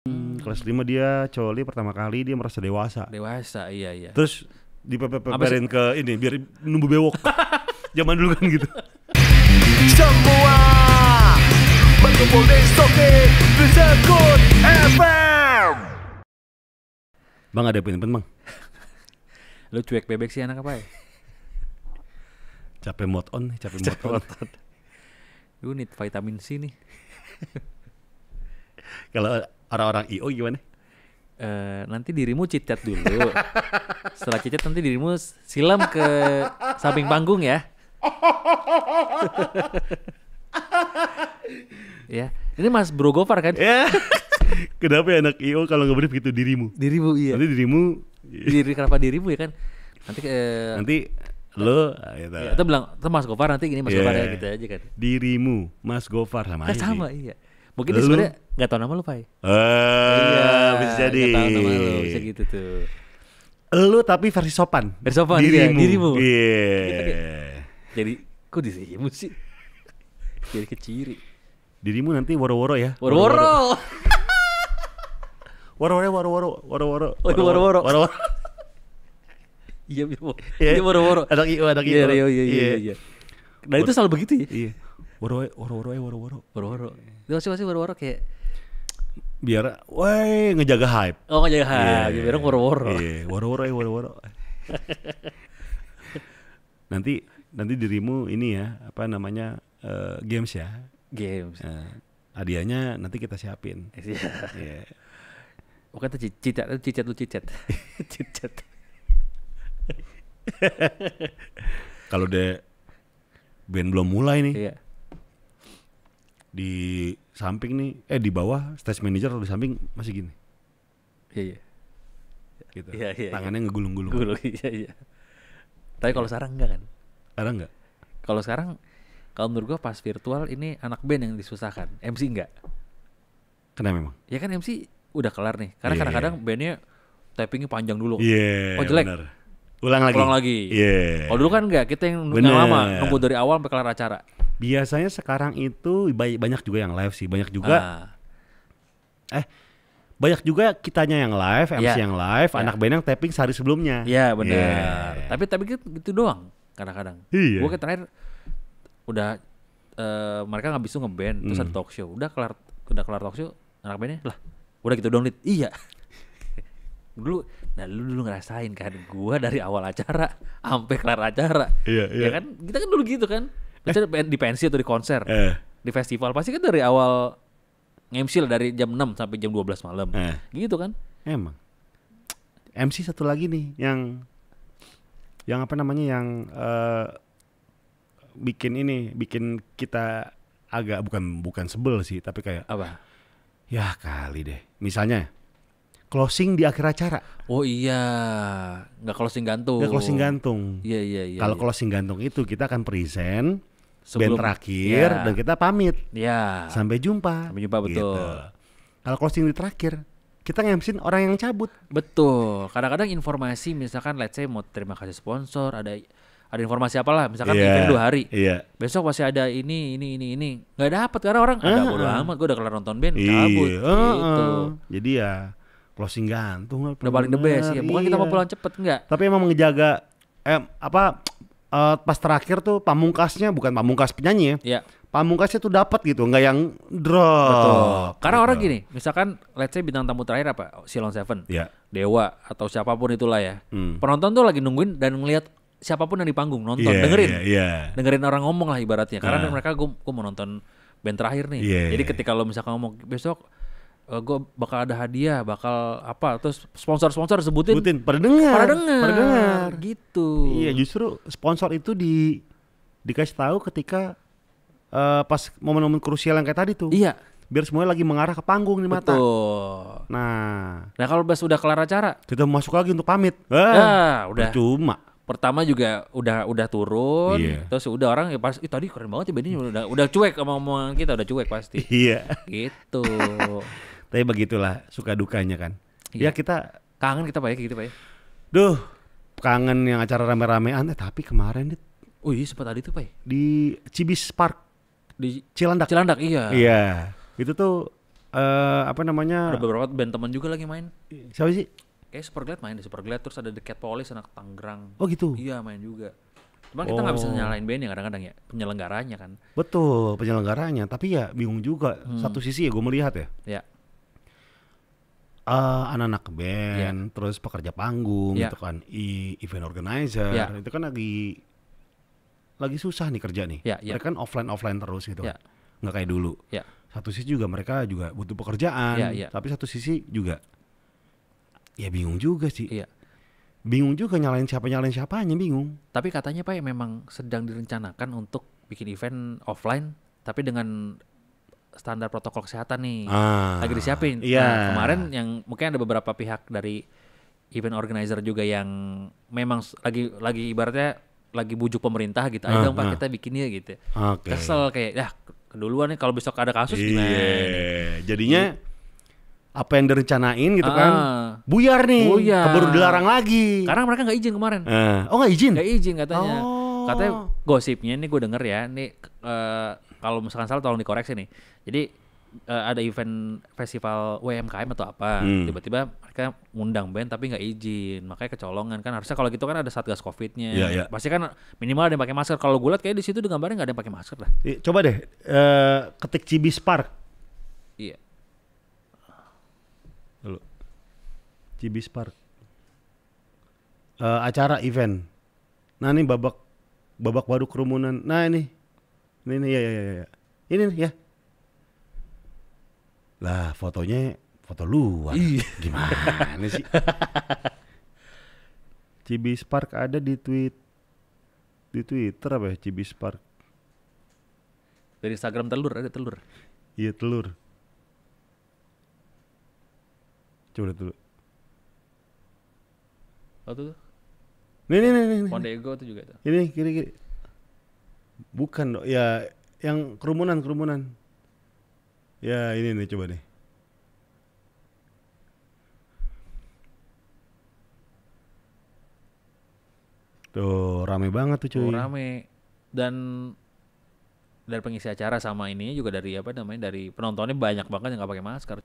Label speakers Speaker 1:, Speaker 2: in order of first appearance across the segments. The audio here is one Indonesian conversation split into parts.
Speaker 1: Kelas 5 dia coli pertama kali, dia merasa dewasa.
Speaker 2: Dewasa, iya.
Speaker 1: Terus dipeperin ke ini biar numbu bewok. Zaman dulu kan gitu.
Speaker 3: Semua berkumpul di Soke Sekut FM.
Speaker 1: Bang ada poin Bang.
Speaker 2: Lu cuek bebek sih anak apa ya?
Speaker 1: Capek mode on.
Speaker 2: Lu need vitamin C nih.
Speaker 1: Kalau orang-orang IO gimana?
Speaker 2: Nanti dirimu cicat dulu. Setelah cicat nanti dirimu silam ke samping panggung ya. Ya, ini Mas Bro Gofar kan?
Speaker 1: Ya. Kenapa ya anak IO kalau nge-brief gitu dirimu?
Speaker 2: Dirimu iya.
Speaker 1: Nanti dirimu
Speaker 2: Kenapa dirimu ya kan? Nanti
Speaker 1: lo gitu.
Speaker 2: ya, kita bilang, itu Mas Gofar nanti gini Mas Gofar ya gitu aja kan.
Speaker 1: Dirimu, Mas Gofar sama aja.
Speaker 2: Sama
Speaker 1: sih.
Speaker 2: iya. Mungkin dia sebenarnya nggak tahu nama lu, Pai.
Speaker 1: Bisa jadi.
Speaker 2: Nggak tahu nama lu, bisa gitu tuh.
Speaker 1: Lu tapi versi sopan.
Speaker 2: Versi sopan,
Speaker 1: dirimu.
Speaker 2: Iya. Jadi, kok dirimu sih? Jadi keciri.
Speaker 1: Dirimu nanti woro-woro ya.
Speaker 2: Woro-woro.
Speaker 1: Woro-woro.
Speaker 2: Iya, woro-woro.
Speaker 1: Anak IO.
Speaker 2: Iya. Nah itu selalu begitu ya?
Speaker 1: Iya. Woro-woro.
Speaker 2: Itu masih woro-woro kayak
Speaker 1: Biar ngejaga hype.
Speaker 2: oh ngejaga hype, biar woro-woro.
Speaker 1: Iya, woro-woro. Nanti dirimu ini ya, apa namanya? Games ya.
Speaker 2: Games.
Speaker 1: Hadiahnya nanti kita siapin.
Speaker 2: Iya. Bukan tuh cicat. Cicat.
Speaker 1: Kalau deh band belum mulai nih.
Speaker 2: Iya.
Speaker 1: Di samping nih, di bawah stage manager atau di samping masih gini.
Speaker 2: Iya.
Speaker 1: Gitu.
Speaker 2: Iya.
Speaker 1: Tangannya ngegulung-gulung.
Speaker 2: Iya. Tapi kalau sekarang enggak kan?
Speaker 1: Sekarang enggak?
Speaker 2: Kalau sekarang, kalau menurut gua pas virtual ini anak band yang disusahkan, MC enggak.
Speaker 1: Kenapa memang?
Speaker 2: Ya kan MC udah kelar nih, karena kadang-kadang bandnya tappingnya panjang dulu.
Speaker 1: Iya.
Speaker 2: Oh jelek.
Speaker 1: Bener. Ulang lagi.
Speaker 2: Iya. Kalau dulu kan enggak, kita yang lama nunggu dari awal sampai kelar acara.
Speaker 1: Biasanya sekarang itu banyak juga yang live sih, banyak juga. Banyak juga kitanya yang live, MC yang live, anak band yang tapping sehari sebelumnya.
Speaker 2: Iya benar. Tapi gitu doang kadang-kadang.
Speaker 1: Iya.
Speaker 2: Gue terakhir udah mereka nggak bisa ngeband, terus ada talk show. Udah kelar talk show, anak bandnya lah, udah gitu download. Iya. Lu dulu ngerasain kan, gua dari awal acara sampai kelar acara.
Speaker 1: Iya.
Speaker 2: Ya kan, kita kan dulu gitu kan. Misalnya di pensi atau di konser, di festival pasti kan dari awal nge-MC lah dari jam 6 sampai jam 12 malam. Gitu kan?
Speaker 1: Emang. MC satu lagi nih yang apa namanya yang bikin kita agak bukan sebel sih, tapi kayak
Speaker 2: apa?
Speaker 1: Ya kali deh. Misalnya closing di akhir acara.
Speaker 2: Oh iya, nggak closing gantung. Iya.
Speaker 1: Kalau closing gantung itu kita akan present band terakhir dan kita pamit.
Speaker 2: Iya.
Speaker 1: Sampai jumpa
Speaker 2: betul.
Speaker 1: Gitu. Kalau closing di terakhir, kita nge-MC-in orang yang cabut.
Speaker 2: Betul. Kadang-kadang informasi misalkan let's say mau terima kasih sponsor, ada informasi apalah, misalkan event 2 hari.
Speaker 1: Iya.
Speaker 2: Besok masih ada ini. Nggak dapat karena orang ada bodo amat, gue udah kelar nonton band, cabut. Gitu.
Speaker 1: Jadi ya closing gantung
Speaker 2: udah paling the best ya. Bukan kita mau pulang cepet enggak.
Speaker 1: Tapi emang ngejaga pas terakhir tuh pamungkasnya bukan pamungkas penyanyi ya.
Speaker 2: Iya.
Speaker 1: Pamungkasnya tuh dapat gitu, enggak yang drop.
Speaker 2: Betul. Karena
Speaker 1: gitu.
Speaker 2: orang gini, misalkan let's say bintang tamu terakhir apa? Silon Seven.
Speaker 1: Iya.
Speaker 2: Dewa atau siapapun itulah ya. Penonton tuh lagi nungguin dan ngelihat siapapun yang di panggung nonton, dengerin. Dengerin orang ngomong lah ibaratnya. Karena mereka gue mau nonton band terakhir nih. Jadi ketika lo misalkan ngomong besok gue bakal ada hadiah, bakal apa, terus sponsor sebutin pada dengar gitu.
Speaker 1: Iya, justru sponsor itu dikasih tahu ketika pas momen-momen krusial yang kayak tadi tuh.
Speaker 2: Iya.
Speaker 1: Biar semuanya lagi mengarah ke panggung di mata.
Speaker 2: Betul.
Speaker 1: Nah
Speaker 2: kalau udah kelar acara,
Speaker 1: kita masuk lagi untuk pamit.
Speaker 2: Udah.
Speaker 1: Cuma
Speaker 2: Pertama juga udah turun, terus udah orang ya pas tadi keren banget ya bandnya, udah cuek sama omongan kita, udah cuek pasti.
Speaker 1: Iya.
Speaker 2: Gitu.
Speaker 1: Tapi begitulah suka dukanya kan. Ya kita
Speaker 2: kangen kita Pak ya gitu Pak ya.
Speaker 1: Duh, kangen yang acara rame-ramean tapi kemarin
Speaker 2: oh iya sempat ada itu Pak.
Speaker 1: Di Cibis Park
Speaker 2: di
Speaker 1: Cilandak.
Speaker 2: Iya.
Speaker 1: Iya. Itu tuh apa namanya?
Speaker 2: Ada beberapa band teman juga lagi main.
Speaker 1: Siapa sih?
Speaker 2: Kayak Superglad main di Superglad, terus ada The Cat Police anak Tangerang.
Speaker 1: Oh gitu.
Speaker 2: Iya main juga. Cuman kita nggak bisa nyalain bandnya kadang-kadang ya, penyelenggaranya kan.
Speaker 1: Betul, penyelenggaranya. Tapi ya bingung juga. Satu sisi ya gue melihat ya.
Speaker 2: Ya.
Speaker 1: Anak-anak band, terus pekerja panggung gitu kan, event organizer, itu kan lagi susah nih kerja nih. Mereka kan offline terus gitu kan, nggak kayak dulu. Satu sisi juga mereka juga butuh pekerjaan, tapi satu sisi juga ya bingung juga sih. Bingung juga nyalain siapanya bingung.
Speaker 2: Tapi katanya Pak memang sedang direncanakan untuk bikin event offline, tapi dengan standar protokol kesehatan nih, lagi disiapin. Nah, kemarin yang mungkin ada beberapa pihak dari event organizer juga yang memang lagi ibaratnya lagi bujuk pemerintah gitu, ayo dong Pak kita bikinnya gitu. Kesel kayak, ya keduluan nih kalau besok ada kasus gimana?
Speaker 1: Jadinya apa yang direncanain gitu kan, buyar nih, keburu dilarang lagi.
Speaker 2: Karena mereka nggak izin kemarin.
Speaker 1: Nggak izin?
Speaker 2: Nggak izin katanya. Katanya gosipnya ini gue denger ya, nih kalau misalkan salah tolong dikoreksi nih. Jadi ada event festival UMKM atau apa, tiba-tiba mereka ngundang band tapi nggak izin, makanya kecolongan kan. Harusnya kalau gitu kan ada satgas covidnya, pasti kan minimal ada yang pakai masker. Kalau gue liat kayak di situ di gambarnya nggak ada yang pakai masker lah.
Speaker 1: Coba deh ketik Cibis Park.
Speaker 2: Iya.
Speaker 1: Lalu Cibis Park. Acara event. Nah ini babak baru kerumunan. Nah ini ya. Ini nih ya. Lah fotonya foto luar. Gimana sih? Cibis Park ada di Twitter apa ya? Cibis Park.
Speaker 2: Dari Instagram ada telur.
Speaker 1: Iya telur. Coba dulu.
Speaker 2: Oh tuh.
Speaker 1: Nih.
Speaker 2: Mondego tuh juga tuh.
Speaker 1: Ini kiri. Bukan dong. Ya yang kerumunan. Ya ini nih coba nih. Tuh rame banget tuh cuy.
Speaker 2: Rame. Dan dari pengisi acara sama ini juga dari dari penontonnya banyak banget yang nggak pakai masker.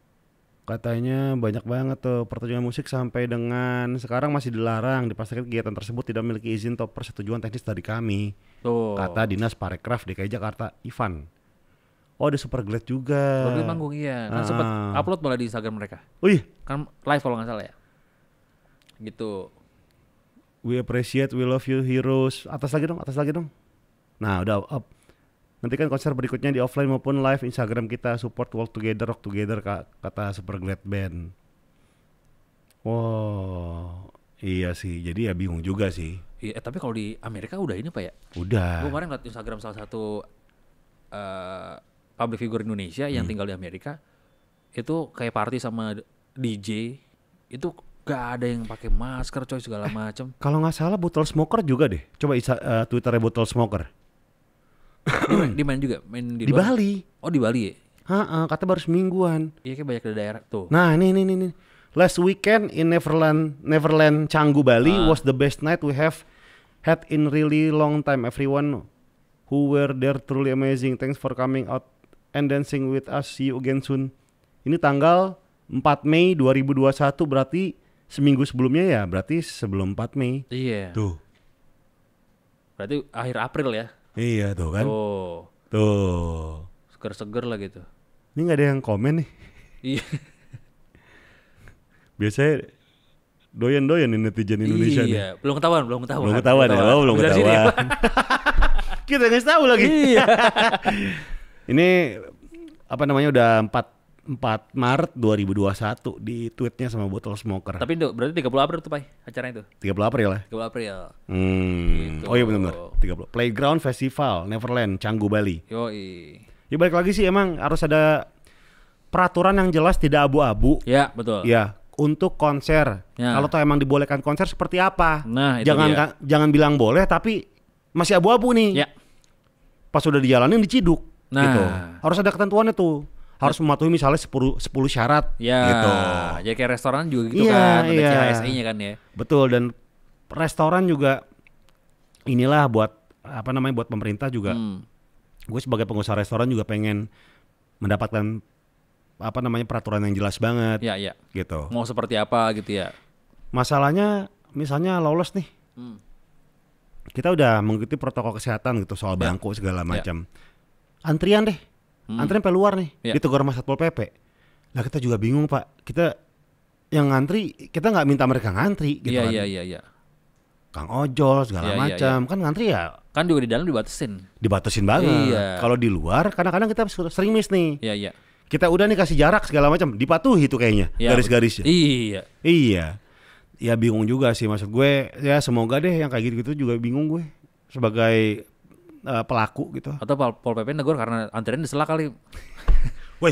Speaker 1: Katanya banyak banget tuh pertunjukan musik sampai dengan sekarang masih dilarang. Dipastikan kegiatan tersebut tidak memiliki izin atau persetujuan teknis dari kami.
Speaker 2: Tuh.
Speaker 1: Kata Dinas Parekraf DKI Jakarta, Ivan. Oh ada Superglad juga.
Speaker 2: Superglad manggung iya. Kan sempet upload malah di Instagram mereka.
Speaker 1: Oh iya?
Speaker 2: Kan live kalau nggak salah ya. Gitu.
Speaker 1: We appreciate, we love you heroes. Atas lagi dong. Nah udah up. Nantikan konser berikutnya di offline maupun live Instagram kita. Support Rock Together kata Superglad Band. Wow, iya sih. Jadi ya bingung juga sih.
Speaker 2: Iya, tapi kalau di Amerika udah ini Pak ya?
Speaker 1: Udah.
Speaker 2: Gue kemarin ngeliat Instagram salah satu public figure Indonesia yang tinggal di Amerika. Itu kayak party sama DJ. Itu gak ada yang pakai masker coy segala macam.
Speaker 1: Kalau nggak salah Bottle Smoker juga deh. Coba Twitternya Bottle Smoker.
Speaker 2: Dia main juga, main
Speaker 1: di Bali.
Speaker 2: Oh di Bali ya?
Speaker 1: Kata baru semingguan.
Speaker 2: Iya kayak banyak di daerah tuh.
Speaker 1: Nah ini. Last weekend in Neverland Canggu Bali was the best night we have had in really long time. Everyone who were there truly amazing. Thanks for coming out and dancing with us. See you again soon. Ini tanggal 4 Mei 2021 berarti seminggu sebelumnya ya. Berarti sebelum 4 Mei.
Speaker 2: Iya.
Speaker 1: Tuh.
Speaker 2: Berarti akhir April ya.
Speaker 1: Iya tuh kan. Tuh.
Speaker 2: Seger-seger lah gitu.
Speaker 1: Ini gak ada yang komen nih.
Speaker 2: Iya.
Speaker 1: Biasanya doyan-doyan nih netizen Indonesia nih.
Speaker 2: Iya, belum ketahuan ya.
Speaker 1: Belum ketahuan. Kita ngasih tahu lagi.
Speaker 2: Iya.
Speaker 1: Ini apa namanya udah 4 Maret 2021 di tweetnya sama Bottle Smoker.
Speaker 2: Tapi itu berarti 30 April tuh Pak acaranya itu.
Speaker 1: 30 April ya?
Speaker 2: 30 April.
Speaker 1: Gitu. Oh iya benar. 30. Playground Festival Neverland Canggu Bali.
Speaker 2: Yoi.
Speaker 1: Ya balik lagi sih emang harus ada peraturan yang jelas, tidak abu-abu.
Speaker 2: Ya betul.
Speaker 1: Ya untuk konser. Ya. Kalau tuh emang dibolehkan konser seperti apa?
Speaker 2: Nah itu
Speaker 1: jangan bilang boleh tapi masih abu-abu nih. Ya. Pas udah dijalanin diciduk. Nah. Gitu. Harus ada ketentuannya tuh. Harus mematuhi misalnya 10 syarat gitu.
Speaker 2: Ya kayak restoran juga gitu kan, ada CHSI-nya kan ya.
Speaker 1: Betul, dan restoran juga inilah buat buat pemerintah juga. Gue sebagai pengusaha restoran juga pengen mendapatkan peraturan yang jelas banget.
Speaker 2: Iya.
Speaker 1: Gitu.
Speaker 2: Mau seperti apa gitu ya.
Speaker 1: Masalahnya misalnya lolos nih. Kita udah mengikuti protokol kesehatan gitu soal bangku segala macam. Antrian deh. Antrian sampai luar nih. Ditegur sama Satpol PP. Lah kita juga bingung, Pak. Kita yang ngantri, kita nggak minta mereka ngantri gitu kan.
Speaker 2: Iya.
Speaker 1: Kang ojol segala macam kan ngantri ya.
Speaker 2: Kan juga di dalam dibatasin
Speaker 1: banget. Kalau di luar kadang-kadang kita sering miss nih.
Speaker 2: Iya.
Speaker 1: Kita udah nih kasih jarak segala macam, dipatuhi tuh kayaknya garis-garisnya. Iya. Ya bingung juga sih, maksud gue ya semoga deh yang kayak gitu juga bingung gue sebagai pelaku gitu.
Speaker 2: Atau Pol PP negur karena antrian diselak kali.
Speaker 1: Woi,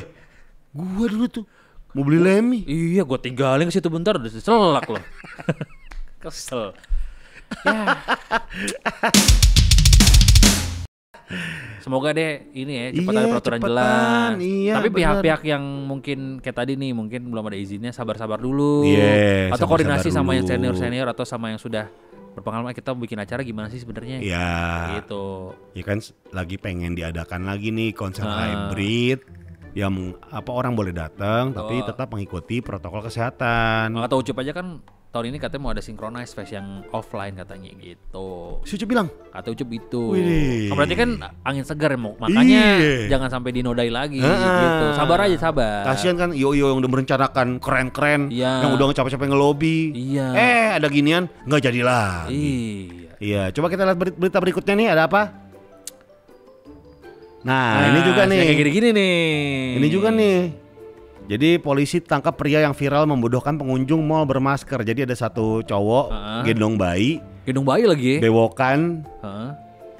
Speaker 1: gue dulu tuh mau beli Lemmy.
Speaker 2: Iya, gue tinggalin ke situ bentar udah diselak loh. Kesel. Ya. Semoga deh ini ya cepat ada peraturan jelas. Tapi pihak-pihak yang mungkin kayak tadi nih mungkin belum ada izinnya sabar-sabar dulu. Atau koordinasi sama yang senior atau sama yang sudah berpengalaman, kita bikin acara gimana sih sebenarnya?
Speaker 1: Iya.
Speaker 2: Gitu.
Speaker 1: Ya kan lagi pengen diadakan lagi nih konser hybrid yang orang boleh datang tapi tetap mengikuti protokol kesehatan.
Speaker 2: Kata Ucup aja kan tahun ini katanya mau ada synchronize fest yang offline katanya gitu.
Speaker 1: Si Ucup bilang?
Speaker 2: Kata Ucup itu. Berarti kan angin segar makanya jangan sampai dinodai lagi gitu. Sabar aja, sabar.
Speaker 1: Kasian kan Yo-Yo yang udah merencanakan keren-keren, yang udah capek-capek ngelobi. Ada ginian nggak jadi lagi. Iya, coba kita lihat berita berikutnya nih, ada apa? Nah, ini juga nih.
Speaker 2: Kayak gini-gini nih.
Speaker 1: Ini juga nih. Jadi polisi tangkap pria yang viral membodohkan pengunjung mal bermasker. Jadi ada satu cowok gendong bayi
Speaker 2: lagi.
Speaker 1: Bewokan.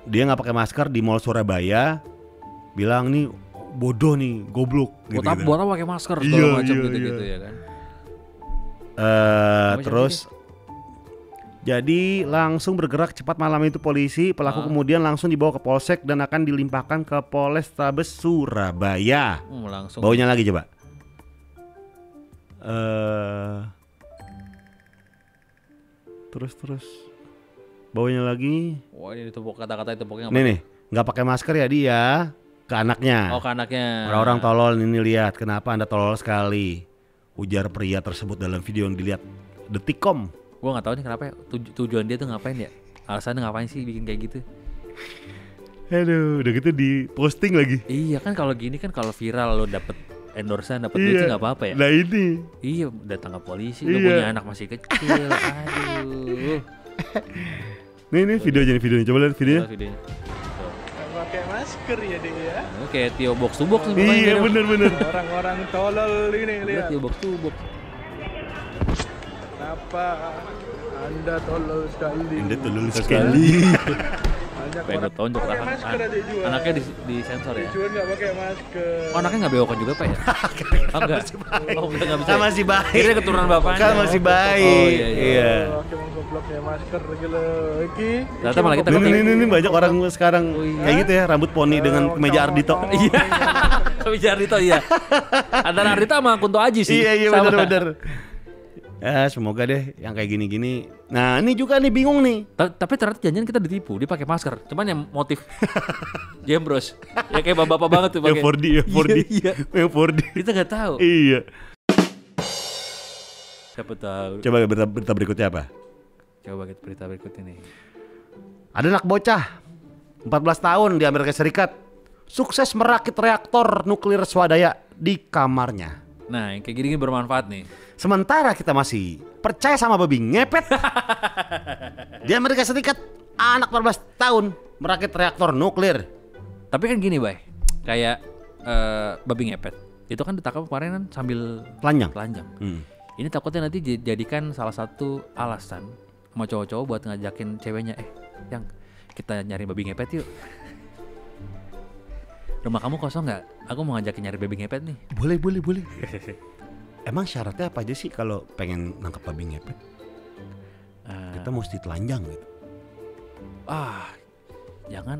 Speaker 1: Dia nggak pakai masker di Mall Surabaya. Bilang nih bodoh nih, goblok.
Speaker 2: Buat apa pakai masker segala macam gitu ya kan.
Speaker 1: Terus jadi langsung bergerak cepat malam itu polisi. Pelaku kemudian langsung dibawa ke polsek dan akan dilimpahkan ke Polrestabes Surabaya.
Speaker 2: Langsung.
Speaker 1: Baunya lagi coba. Terus baunya lagi.
Speaker 2: Wah, ini ditumpuk kata-kata itu pokoknya.
Speaker 1: Nih, nggak pakai masker ya dia ke anaknya.
Speaker 2: Oh, ke anaknya.
Speaker 1: Orang-orang tolol ini, lihat kenapa Anda tolol sekali. Ujar pria tersebut dalam video yang dilihat Detikcom.
Speaker 2: Gue nggak tahu nih kenapa ya, tujuan dia tuh ngapain ya? Alasannya ngapain sih bikin kayak gitu?
Speaker 1: Aduh, udah gitu di posting lagi.
Speaker 2: Iya kan, kalau gini kan kalau viral lo dapet endorsean, dapet duit sih nggak apa-apa ya.
Speaker 1: Nah ini.
Speaker 2: Iya, datang ke polisi, lo punya anak masih kecil. Aduh.
Speaker 1: Nih videonya, coba lihat videonya.
Speaker 4: Pakai masker ya dia ya.
Speaker 2: Oke, Tio box to box.
Speaker 1: Iya bener.
Speaker 4: Orang-orang tolol ini lihat.
Speaker 2: Tio box to box.
Speaker 4: Kenapa Anda tolol sekali?
Speaker 2: Pengen tonjok anaknya di sensor ya.
Speaker 4: Tujuan nggak pakai masker.
Speaker 2: Oh, anaknya nggak bewokan juga Pak ya? Enggak. Oh, udah nggak bisa.
Speaker 1: Kan masih baik.
Speaker 2: Kira keturunan bapaknya.
Speaker 1: Kan masih baik.
Speaker 2: Oh iya.
Speaker 4: Cuma gobloknya masker gitu lagi.
Speaker 2: Ternyata malah kita
Speaker 1: ini banyak orang sekarang kayak gitu ya, rambut poni dengan kemeja Ardito.
Speaker 2: Iya. Kemeja Ardito iya. Antara Ardito sama Kunto Aji sih.
Speaker 1: Iya benar. Semoga deh yang kayak gini-gini. Nah ini juga nih bingung nih.
Speaker 2: Tapi ternyata janjian kita ditipu. Dia pakai masker. Cuman yang motif jembros. Ya kayak bapak-bapak banget tuh pakai.
Speaker 1: Yang 4D. Iya. Yang 4D.
Speaker 2: Kita nggak tahu.
Speaker 1: Iya.
Speaker 2: Siapa tahu.
Speaker 1: Coba berita berikutnya apa?
Speaker 2: Coba kita berita berikut ini.
Speaker 1: Ada anak bocah 14 tahun di Amerika Serikat sukses merakit reaktor nuklir swadaya di kamarnya.
Speaker 2: Nah, yang kayak gini bermanfaat nih.
Speaker 1: Sementara kita masih percaya sama babi ngepet. Di Amerika Serikat anak 14 tahun merakit reaktor nuklir.
Speaker 2: Tapi kan gini, Bay. Kayak babi ngepet. Itu kan ditangkap kemarin kan sambil telanjang. Ini takutnya nanti dijadikan salah satu alasan sama cowok-cowok buat ngajakin ceweknya, yang kita nyari babi ngepet yuk. Rumah kamu kosong nggak? Aku mau ngajakin nyari babi ngepet nih.
Speaker 1: Boleh. Emang syaratnya apa aja sih kalau pengen nangkep babi ngepet? Kita mesti telanjang gitu.
Speaker 2: Jangan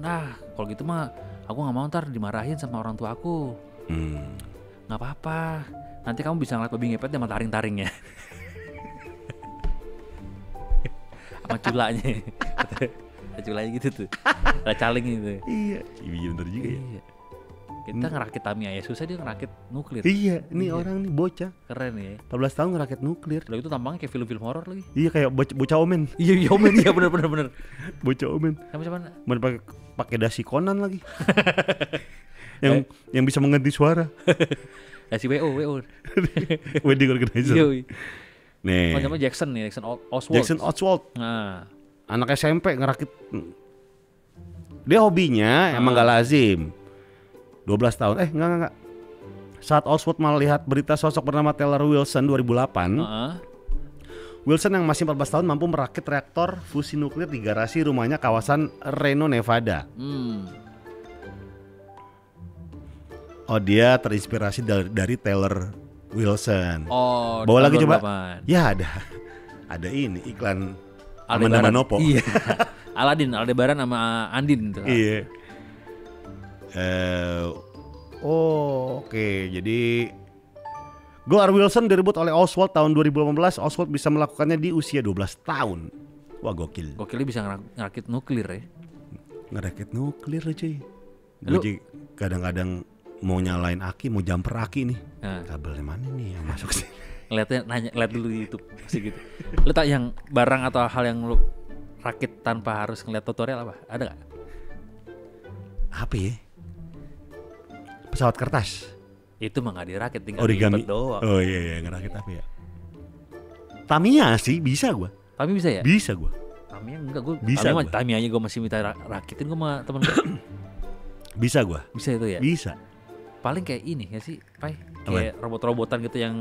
Speaker 2: kalau gitu mah aku nggak mau ntar dimarahin sama orang tua aku. Nggak apa-apa. Nanti kamu bisa ngeliat babi ngepet sama taring-taringnya. Sama culanya. Culanya gitu tuh. Ada caling gitu.
Speaker 1: Iya bener juga ya.
Speaker 2: Kita ngerakit Tamiya ya susah, dia ngerakit nuklir.
Speaker 1: Iya, ini orang nih bocah.
Speaker 2: Keren ya.
Speaker 1: 14 tahun ngerakit nuklir.
Speaker 2: Lalu itu tampangnya kayak film-film horor lagi.
Speaker 1: Iya kayak bocah omen.
Speaker 2: Iya omen, iya benar.
Speaker 1: Bocah omen.
Speaker 2: Sama siapa?
Speaker 1: Mau pakai dasi Conan lagi. yang bisa mengganti suara.
Speaker 2: Dasi WO.
Speaker 1: Wedding organizer.
Speaker 2: Nih. Namanya Jackson Oswald.
Speaker 1: Jackson Oswald.
Speaker 2: Nah,
Speaker 1: anak SMP ngerakit. Dia hobinya emang gak lazim. 12 tahun. Enggak. Saat Oswald melihat berita sosok bernama Taylor Wilson 2008. Wilson yang masih 14 tahun mampu merakit reaktor fusi nuklir di garasi rumahnya kawasan Reno, Nevada. Oh, dia terinspirasi dari Taylor Wilson.
Speaker 2: Oh,
Speaker 1: bawa lagi coba. Ya ada ini iklan Amanda Manopo.
Speaker 2: Iya. Aldebaran sama Andin tuh.
Speaker 1: Iya. Oke. Jadi Goar Wilson direbut oleh Oswald tahun 2018. Oswald bisa melakukannya di usia 12 tahun. Wah, gokil.
Speaker 2: Gokilnya bisa ngerakit nuklir ya.
Speaker 1: Ngerakit nuklir cuy. Gue kadang-kadang mau nyalain aki, mau jumper aki nih. Kabelnya mana nih yang masuk sini?
Speaker 2: Lihat dulu di YouTube masih gitu. Lu tak yang barang atau hal yang lu rakit tanpa harus ngeliat tutorial apa? Ada nggak?
Speaker 1: Apa ya? Pesawat kertas.
Speaker 2: Itu mah nggak dirakit, tinggal
Speaker 1: origami
Speaker 2: doang.
Speaker 1: Oh iya ngerakit apa ya? Tamiya sih bisa gua.
Speaker 2: Tamiya bisa ya?
Speaker 1: Bisa gua.
Speaker 2: Tamiya enggak gua.
Speaker 1: Bisa
Speaker 2: Tamiya aja gua masih minta rakitin gua sama temen gua.
Speaker 1: Bisa gua.
Speaker 2: Bisa itu ya?
Speaker 1: Bisa.
Speaker 2: Paling kayak ini ya sih, Pai. Kayak robot-robotan gitu yang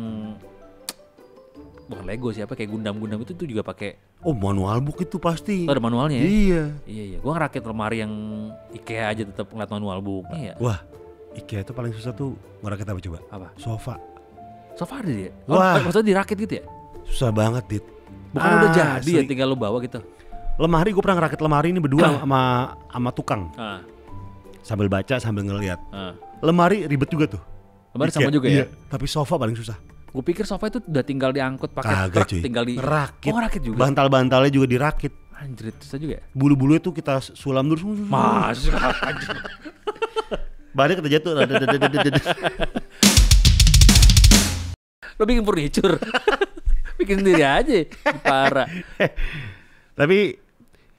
Speaker 2: bukan Lego siapa, kayak Gundam itu tuh juga pakai.
Speaker 1: Oh, manual book itu pasti.
Speaker 2: Oh, ada manualnya ya?
Speaker 1: Iya.
Speaker 2: Gua ngerakit lemari yang IKEA aja tetap ngeliat manual booknya ya.
Speaker 1: Wah, IKEA itu paling susah tuh ngerakit apa coba?
Speaker 2: Apa?
Speaker 1: Sofa
Speaker 2: ada dia?
Speaker 1: Wah.
Speaker 2: Maksudnya dirakit gitu ya?
Speaker 1: Susah banget, Dit.
Speaker 2: Bukan udah jadi ya, tinggal lo bawa gitu.
Speaker 1: Lemari, gue pernah ngerakit lemari ini berdua sama tukang. Sambil baca, sambil ngeliat. Lemari ribet juga tuh.
Speaker 2: Lemari sama juga ya?
Speaker 1: Tapi sofa paling susah.
Speaker 2: Gue pikir sofa itu udah tinggal diangkut pakai truk, tinggal
Speaker 1: ngerakit.
Speaker 2: Oh, ngerakit juga.
Speaker 1: Bantal-bantalnya juga dirakit.
Speaker 2: Anjir, susah juga ya?
Speaker 1: Bulu-bulunya tuh kita sulam dulu.
Speaker 2: Mas.
Speaker 1: Bahannya kita jatuh.
Speaker 2: Lo bikin furniture. Bikin sendiri aja. Parah.
Speaker 1: Tapi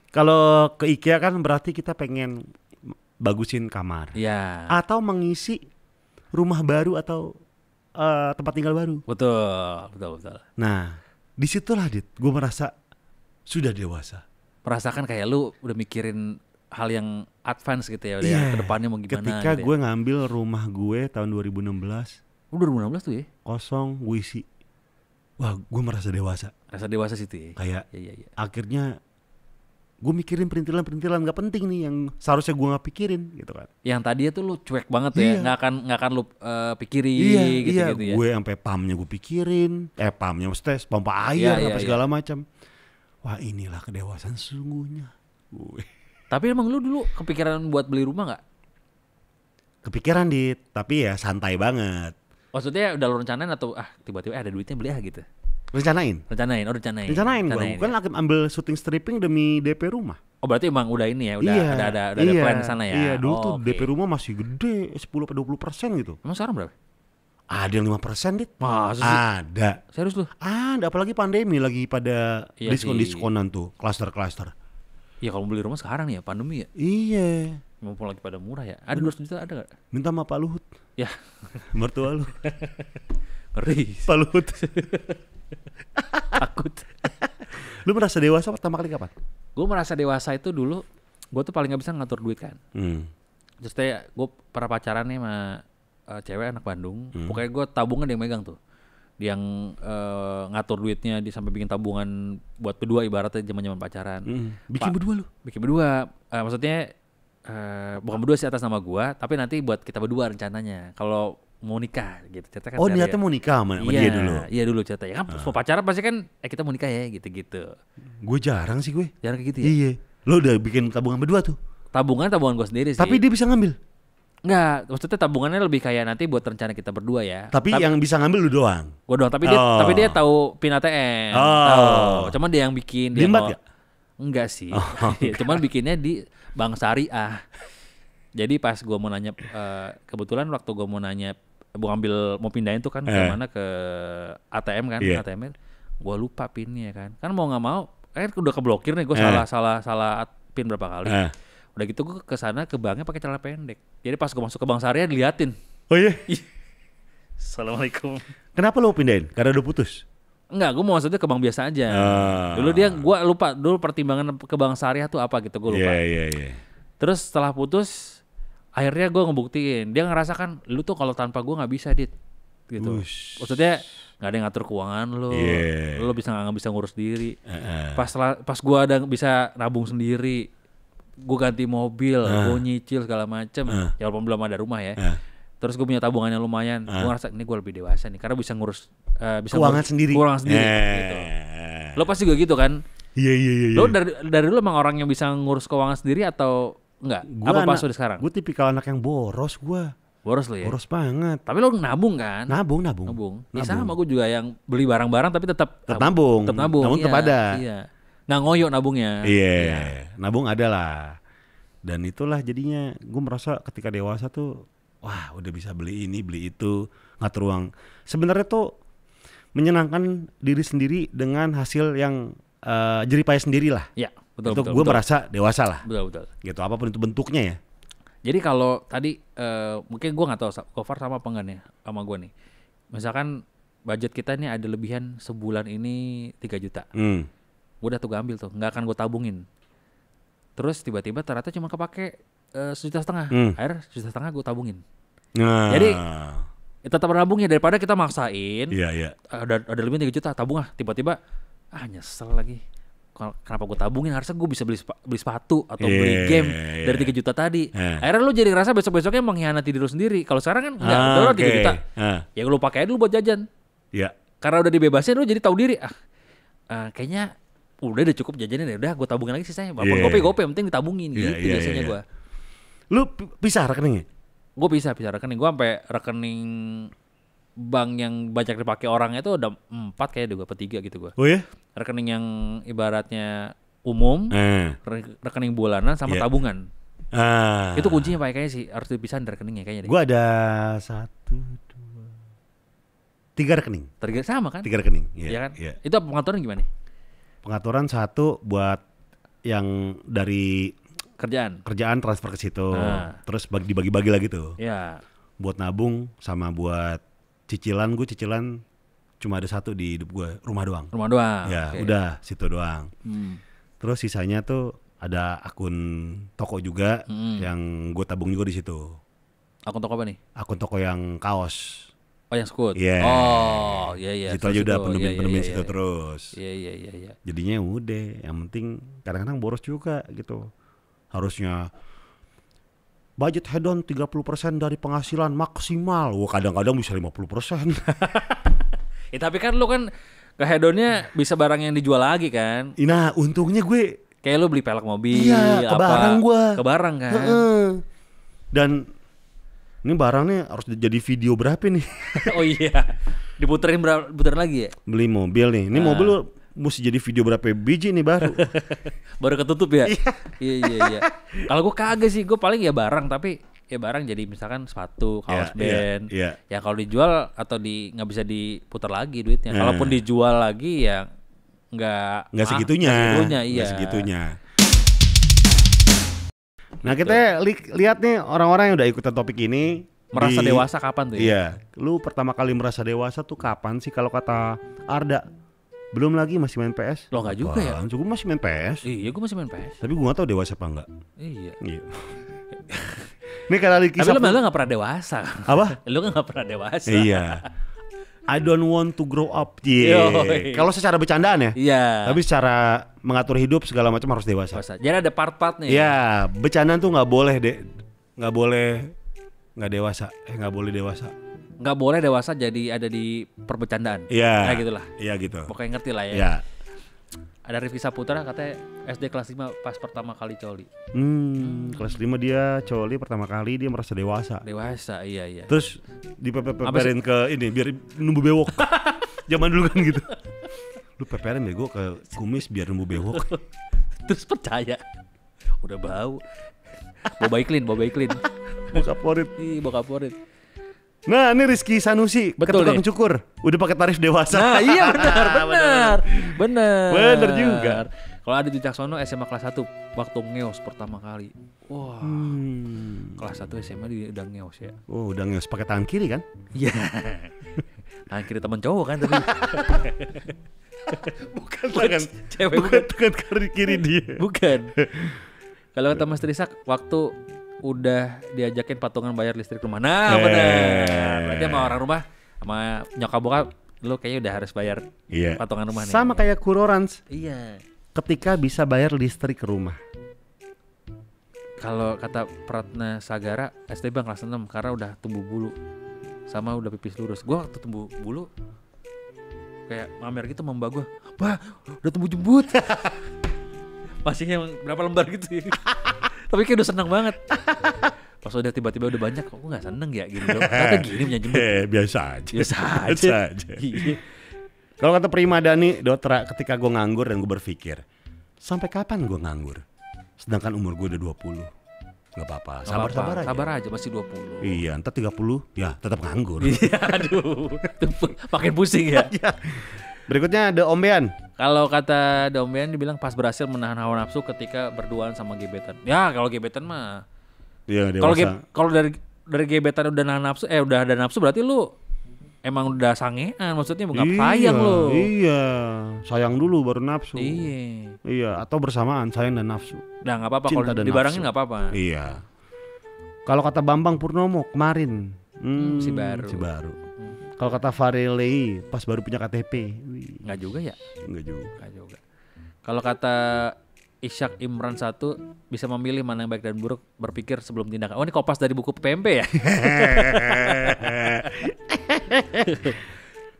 Speaker 1: kalau ke IKEA kan berarti kita pengen bagusin kamar.
Speaker 2: Iya.
Speaker 1: Atau mengisi rumah baru atau tempat tinggal baru.
Speaker 2: Betul.
Speaker 1: Nah, disitulah Dit, gue merasa sudah dewasa.
Speaker 2: Merasakan kayak lu udah mikirin hal yang advance gitu ya, udah ke depannya mau gimana.
Speaker 1: Ketika
Speaker 2: gitu
Speaker 1: gue ngambil rumah gue tahun 2016.
Speaker 2: 2016 tuh ya?
Speaker 1: Kosong, gue isi. Wah, gue merasa dewasa.
Speaker 2: Rasa dewasa situ ya?
Speaker 1: Kayak
Speaker 2: iya.
Speaker 1: Akhirnya gue mikirin perintilan gak penting nih yang seharusnya gue gak pikirin gitu kan.
Speaker 2: Yang tadinya tuh lu cuek banget ya, gak akan lu pikirin gitu ya.
Speaker 1: Gue sampai pumpnya gue pikirin, pumpnya maksudnya pompa air apa segala macam. Wah, inilah kedewasaan sesungguhnya.
Speaker 2: Tapi emang lu dulu kepikiran buat beli rumah gak?
Speaker 1: Kepikiran Dit, tapi ya santai banget.
Speaker 2: Maksudnya udah lu rencanain atau tiba-tiba ada duitnya beli gitu?
Speaker 1: Rencanain gue kan akan ambil syuting stripping demi DP rumah.
Speaker 2: Oh, berarti emang udah ini ya, ada plan di sana ya.
Speaker 1: Iya, dulu tuh DP rumah masih gede, 10-20% gitu.
Speaker 2: Emang sekarang berapa?
Speaker 1: Ada yang 5% Dit.
Speaker 2: Masa sih?
Speaker 1: Ada.
Speaker 2: Serius lu?
Speaker 1: Ada, apalagi pandemi lagi pada diskon-diskonan tuh, klaster-klaster.
Speaker 2: Iya, kalau beli rumah sekarang nih ya, pandemi ya.
Speaker 1: Iya.
Speaker 2: Mumpung lagi pada murah ya. Ada 200 juta ada gak?
Speaker 1: Minta sama Pak Luhut.
Speaker 2: Ya.
Speaker 1: Mertua lu.
Speaker 2: Ngeri.
Speaker 1: Pak Luhut.
Speaker 2: Takut.
Speaker 1: Lu merasa dewasa pertama kali kapan?
Speaker 2: Gue merasa dewasa itu dulu, gue tuh paling gak bisa ngatur duit kan. Terus gue pernah pacaran nih sama cewek anak Bandung. Pokoknya gue tabungan dia yang megang tuh. Dia yang ngatur duitnya, dia sampai bikin tabungan buat berdua ibaratnya zaman-zaman pacaran.
Speaker 1: Bikin berdua lu?
Speaker 2: Bikin berdua. Maksudnya bukan berdua sih atas nama gue, tapi nanti buat kita berdua rencananya. Kalau mau nikah gitu ceritanya kan.
Speaker 1: Oh, niatnya mau nikah sama dia dulu.
Speaker 2: Iya dulu ceritanya. Kan mau pacaran pasti kan kita mau nikah ya gitu-gitu.
Speaker 1: Gue jarang kayak
Speaker 2: gitu ya.
Speaker 1: Iya. Lo udah bikin tabungan berdua tuh?
Speaker 2: Tabungan gue sendiri sih.
Speaker 1: Tapi dia bisa ngambil?
Speaker 2: Enggak, maksudnya tabungannya lebih kayak nanti buat rencana kita berdua ya.
Speaker 1: Tapi yang bisa ngambil lu doang?
Speaker 2: Gue doang, tapi dia tahu PIN ATM. Tahu. Cuman dia yang bikin.
Speaker 1: Limbat gak?
Speaker 2: Enggak sih. Cuman bikinnya di Bank Syariah. Jadi pas gue mau nanya, kebetulan waktu gue mau nanya, mau pindahin tuh kan kemana, ke ATM kan, ATM, gue lupa pinnya kan mau nggak mau, udah keblokir nih, gue salah pin berapa kali, udah gitu gue kesana ke banknya pakai celana pendek, jadi pas gue masuk ke Bank Syariah diliatin.
Speaker 1: Oh iya?
Speaker 2: Assalamualaikum.
Speaker 1: Kenapa lo pindahin? Karena udah putus?
Speaker 2: Enggak, gue mau maksudnya ke bank biasa aja. Dulu gue lupa, dulu pertimbangan ke Bank Syariah tuh apa gitu, gue lupa.
Speaker 1: Iya.
Speaker 2: Terus setelah putus, akhirnya gue ngebuktiin, dia ngerasa kan, lu tuh kalau tanpa gue nggak bisa, Dit, gitu. Maksudnya nggak ada yang ngatur keuangan lo, lo nggak bisa ngurus diri. Pas gue ada bisa nabung sendiri, gue ganti mobil, gue nyicil segala macem, ya walaupun belum ada rumah ya. Terus gue punya tabungannya lumayan, gue ngerasa ini gue lebih dewasa nih, karena bisa ngurus
Speaker 1: keuangan sendiri.
Speaker 2: Gitu. Lo pasti juga gitu kan?
Speaker 1: Iya.
Speaker 2: Lo dari dulu emang orang yang bisa ngurus keuangan sendiri atau enggak? Apa pas udah sekarang?
Speaker 1: Gue tipikal anak yang boros gue.
Speaker 2: Boros lo ya?
Speaker 1: Boros banget.
Speaker 2: Tapi lo nabung kan?
Speaker 1: Nabung.
Speaker 2: Ya sama gue juga yang beli barang-barang tapi tetap
Speaker 1: nabung.
Speaker 2: Nabung
Speaker 1: Tetap ada.
Speaker 2: Iya. Nggak ngoyo nabungnya.
Speaker 1: Iya. Nabung ada lah. Dan itulah jadinya gue merasa ketika dewasa tuh, wah udah bisa beli ini, beli itu, ngatur uang. Sebenarnya tuh menyenangkan diri sendiri dengan hasil yang jeripaya sendiri lah.
Speaker 2: Iya, betul.
Speaker 1: Itu gue merasa dewasa lah.
Speaker 2: Betul.
Speaker 1: Gitu, apapun itu bentuknya ya.
Speaker 2: Jadi kalau tadi mungkin gue nggak tahu Gofar sama apa enggak nih sama gue nih. Misalkan budget kita nih ada lebihan sebulan ini 3 juta. Gue udah tuh gue ambil tuh, nggak akan gue tabungin. Terus tiba-tiba ternyata cuma kepake 1,5 juta. Akhirnya 1,5 juta gue tabungin. Jadi tetap nabungnya daripada kita maksain.
Speaker 1: Iya.
Speaker 2: Ada lebih 3 juta tabung tiba-tiba nyesel lagi. Kenapa gue tabungin? Harusnya gue bisa beli sepatu atau beli game dari 3 juta tadi. Akhirnya lu jadi ngerasa besok-besoknya mengkhianati diri lu sendiri. Kalau sekarang kan enggak, udah 3 juta. Ya lu pakai dulu buat jajan.
Speaker 1: Iya.
Speaker 2: Karena udah dibebasin lu jadi tahu diri. Kayaknya udah cukup jajanin ya. Udah gue tabungin lagi sisanya. Walaupun gope yang penting ditabungin gitu biasanya gue.
Speaker 1: Lu pisah rekeningnya?
Speaker 2: Gue pisah rekening. Gue sampai rekening bank yang banyak dipakai orangnya itu udah 4 kayaknya gue, 3 gitu gue.
Speaker 1: Oh ya?
Speaker 2: Rekening yang ibaratnya umum, rekening bulanan sama tabungan. Itu kuncinya Pak, kayaknya sih harus dipisahin rekeningnya kayaknya deh.
Speaker 1: Gue ada 3 rekening.
Speaker 2: 3 sama kan?
Speaker 1: 3 rekening.
Speaker 2: Iya kan? Yeah. Itu pengaturan gimana?
Speaker 1: Pengaturan satu buat yang dari kerjaan transfer ke situ. Terus dibagi-bagi lagi tuh.
Speaker 2: Iya.
Speaker 1: Buat nabung sama buat cicilan, gue cicilan cuma ada satu di hidup gue, rumah doang. Ya, udah situ doang. Terus sisanya tuh ada akun toko juga yang gue tabung juga di situ.
Speaker 2: Akun toko apa nih?
Speaker 1: Akun toko yang kaos.
Speaker 2: Oh, yang Scoot.
Speaker 1: Yeah.
Speaker 2: Oh, iya.
Speaker 1: Situ aja udah penuhin situ terus.
Speaker 2: Iya.
Speaker 1: Jadinya udah, yang penting kadang-kadang boros juga gitu. Harusnya budget hedon 30% dari penghasilan maksimal. Wah, kadang-kadang bisa 50%.
Speaker 2: Tapi kan lu kan ke hedonnya bisa barang yang dijual lagi kan.
Speaker 1: Nah, untungnya gue
Speaker 2: kayak lu beli pelek mobil,
Speaker 1: ke barang gue.
Speaker 2: Ke barang kan.
Speaker 1: Dan ini barangnya harus jadi video berapa nih?
Speaker 2: Oh iya. Diputerin lagi ya?
Speaker 1: Beli mobil nih. Ini mobil lu mesti jadi video berapa biji nih baru.
Speaker 2: Baru ketutup ya? Iya. Kalau gue kagak sih, gue paling ya barang, tapi ya barang jadi misalkan sepatu, kaos band. Ya kalau dijual atau nggak bisa diputar lagi duitnya. Kalaupun dijual lagi ya nggak
Speaker 1: segitunya.
Speaker 2: Iya.
Speaker 1: Nggak segitunya. Nah, kita lihat nih orang-orang yang udah ikutan topik ini.
Speaker 2: Merasa dewasa kapan tuh ya?
Speaker 1: Iya. Lu pertama kali merasa dewasa tuh kapan sih kalau kata Arda? Belum lagi masih main PS.
Speaker 2: Lo enggak juga ya?
Speaker 1: Gue masih main PS.
Speaker 2: Iya, gue masih main PS.
Speaker 1: Tapi gue gak tahu dewasa apa enggak.
Speaker 2: Iya.
Speaker 1: Ini kali kisah.
Speaker 2: Tapi lo gak pernah dewasa.
Speaker 1: Apa?
Speaker 2: Lo gak pernah dewasa.
Speaker 1: Iya. I don't want to grow up. Kalau secara bercandaan ya.
Speaker 2: Iya.
Speaker 1: Tapi secara mengatur hidup segala macam harus dewasa.
Speaker 2: Jadi ada part-part nih.
Speaker 1: Iya, bercandaan tuh nggak boleh nggak dewasa. Nggak boleh dewasa.
Speaker 2: Nggak boleh dewasa jadi ada di perbecandaan.
Speaker 1: Iya.
Speaker 2: Kayak gitulah.
Speaker 1: Iya gitu.
Speaker 2: Pokoknya ngerti lah ya.
Speaker 1: Iya.
Speaker 2: Ada Rifki Saputra katanya SD kelas 5 pas pertama kali coli.
Speaker 1: Kelas 5 dia coli pertama kali, dia merasa dewasa.
Speaker 2: Dewasa, iya.
Speaker 1: Terus dipeperin ke ini biar numbu bewok. Zaman dulu kan gitu. Lu peperin bego ke kumis biar numbu bewok.
Speaker 2: Terus percaya. Udah bau. Boba Iklin.
Speaker 1: Bokap Florid.
Speaker 2: Ih, bokap Florid.
Speaker 1: Nah, ini Rizky Sanusi,
Speaker 2: betul
Speaker 1: tukang cukur, udah pakai tarif dewasa.
Speaker 2: Nah, iya benar
Speaker 1: juga.
Speaker 2: Kalau Adit Wicaksono SMA kelas 1 waktu ngeos pertama kali. Wah. Kelas 1 SMA dia udah ngeos ya.
Speaker 1: Oh, udah ngeos pakai tangan kiri kan?
Speaker 2: Iya. Tangan kiri teman cowok kan tapi.
Speaker 1: Bukan tangan cewek, bukan tangan kiri dia.
Speaker 2: Bukan. Kalau kata Mas Trisak waktu udah diajakin patungan bayar listrik rumah. Nah, benar. Berarti sama orang rumah sama nyokap bokap lu kayaknya udah harus bayar patungan rumah nih.
Speaker 1: Sama kayak Kurorans.
Speaker 2: Iya.
Speaker 1: Ketika bisa bayar listrik ke rumah.
Speaker 2: Kalau kata Pratna Sagara, STB kelas 6 karena udah tumbuh bulu sama udah pipis lurus. Gua waktu tumbuh bulu kayak mamer gitu sama mbak gua. Bah, udah tumbuh jembut. Masih yang berapa lembar gitu ya. Tapi kayak udah seneng banget. Pas udah tiba-tiba udah banyak, kok gak seneng ya gini dong. Kata gini punya jembut.
Speaker 1: Biasa aja. Kalau kata Prima Dani Dotra, ketika gue nganggur dan gue berpikir, sampai kapan gue nganggur? Sedangkan umur gue udah 20. Gak apa-apa, sabar
Speaker 2: aja masih 20.
Speaker 1: Iya, ntar 30 ya tetap nganggur.
Speaker 2: Iya, aduh. Makin pusing ya.
Speaker 1: Berikutnya ada Ombean.
Speaker 2: Kalau kata The Ombean dibilang pas berhasil menahan hawa nafsu ketika berduaan sama gebetan. Ya kalau gebetan mah.
Speaker 1: Iya, dewasa.
Speaker 2: Kalau dari gebetan udah nahan nafsu, udah ada nafsu berarti lu emang udah sangean, maksudnya nggak sayang lo.
Speaker 1: Iya, sayang dulu baru nafsu.
Speaker 2: Iya,
Speaker 1: atau bersamaan sayang dan nafsu.
Speaker 2: Nah nggak apa-apa kalau dibarengin nggak apa-apa.
Speaker 1: Iya. Kalau kata Bambang Purnomo kemarin,
Speaker 2: si baru.
Speaker 1: Kalau kata Farelei pas baru punya KTP.
Speaker 2: Nggak juga ya?
Speaker 1: Nggak juga.
Speaker 2: Kalau kata Ishak Imran 1 bisa memilih mana yang baik dan buruk, berpikir sebelum tindakan. Oh ini kopas dari buku PMP ya?